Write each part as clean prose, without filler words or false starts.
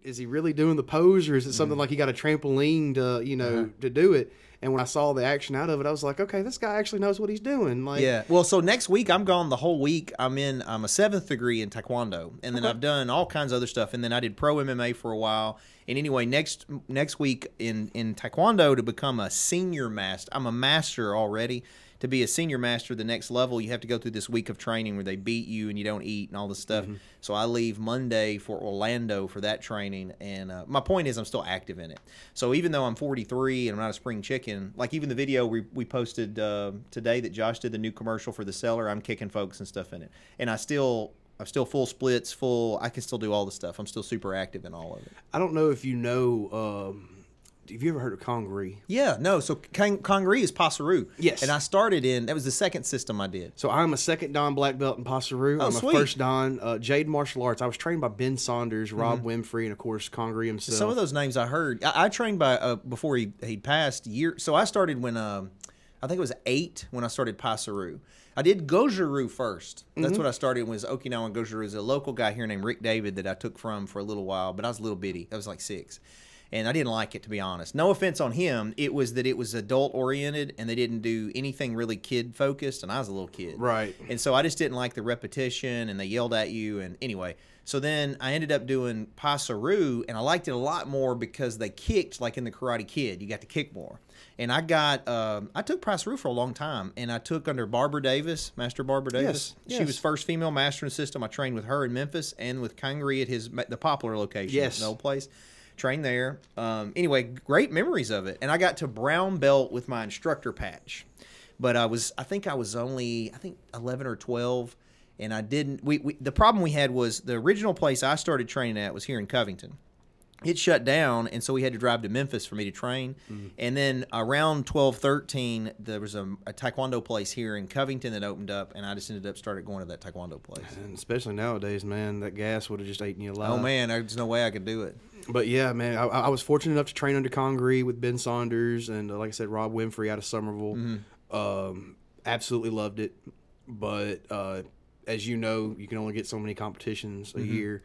is he really doing the pose, or is it something like he got a trampoline to, you know, to do it? And when I saw the action out of it, I was like, okay, this guy actually knows what he's doing. Like, yeah. Well, so next week I'm gone the whole week. I'm a 7th degree in Taekwondo, and then I've done all kinds of other stuff, and then I did pro MMA for a while. And anyway, next week in Taekwondo to become a senior master. I'm a master already. To be a senior master, the next level, you have to go through this week of training where they beat you and you don't eat and all this stuff. So I leave Monday for Orlando for that training. And my point is I'm still active in it. So even though I'm 43 and I'm not a spring chicken, like even the video we posted today that Josh did, the new commercial for the seller, I'm kicking folks and stuff in it. And I'm still full splits, I can still do all the stuff. I'm still super active in all of it. I don't know if you know, have you ever heard of Congaree? Yeah, no. So Congaree is Passeru. Yes. And I started that was the second system I did. So I'm a second Dan black belt in Passeru. I'm sweet. a first Dan. Jade Martial Arts. I was trained by Ben Saunders, Rob Winfrey, and of course Congaree himself. Some of those names I heard. I trained by before he passed year. So I started when I think it was 8 when I started Passeru. I did Goju-Ryu first. That's what I started was Okinawan Goju-Ryu. Is a local guy here named Rick David that I took from for a little while, but I was a little bitty. I was like 6. And I didn't like it, to be honest. No offense on him. It was that it was adult-oriented, and they didn't do anything really kid-focused, and I was a little kid. Right. And so I just didn't like the repetition, and they yelled at you. And anyway, so then I ended up doing Passeru, and I liked it a lot more because they kicked like in the Karate Kid. You got to kick more. And I took Passeru for a long time, and I took under Barbara Davis, Master Barbara Davis. Yes. She was first female master in the system. I trained with her in Memphis and with Congaree at the Poplar location, Yes. the old place. Trained there. Anyway, great memories of it. And I got to brown belt with my instructor patch. But I think I was only 11 or 12, and I didn't. The problem we had was the original place I started training at was here in Covington. It shut down, and so we had to drive to Memphis for me to train. And then around 12, 13, there was a Taekwondo place here in Covington that opened up, and I just started going to that Taekwondo place. And especially nowadays, man, that gas would have just eaten you alive. Oh, man, there's no way I could do it. But yeah, man, I was fortunate enough to train under Congaree with Ben Saunders and, like I said, Rob Winfrey out of Somerville. Absolutely loved it. But as you know, you can only get so many competitions a year.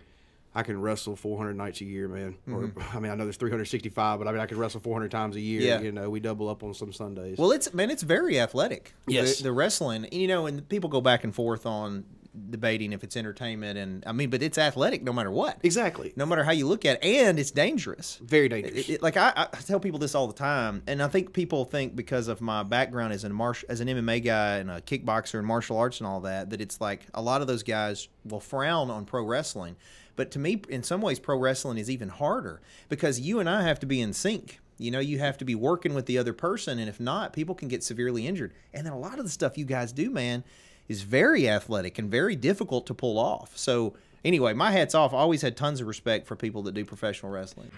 I can wrestle 400 nights a year, man. Or, I mean, I know there's 365, but I mean, I can wrestle 400 times a year. Yeah. You know, we double up on some Sundays. Well, it's very athletic. Yes. The wrestling, you know, and people go back and forth on debating if it's entertainment, and I mean, but it's athletic no matter what. Exactly. No matter how you look at it, and it's dangerous. Very dangerous. Like I tell people this all the time, and I think people think because of my background as an MMA guy and a kickboxer and martial arts and all that, that it's like a lot of those guys will frown on pro wrestling. But to me, in some ways, pro wrestling is even harder because you and I have to be in sync. You know, you have to be working with the other person, and if not, people can get severely injured. And then a lot of the stuff you guys do, man, is very athletic and very difficult to pull off. So anyway, my hat's off. I always had tons of respect for people that do professional wrestling.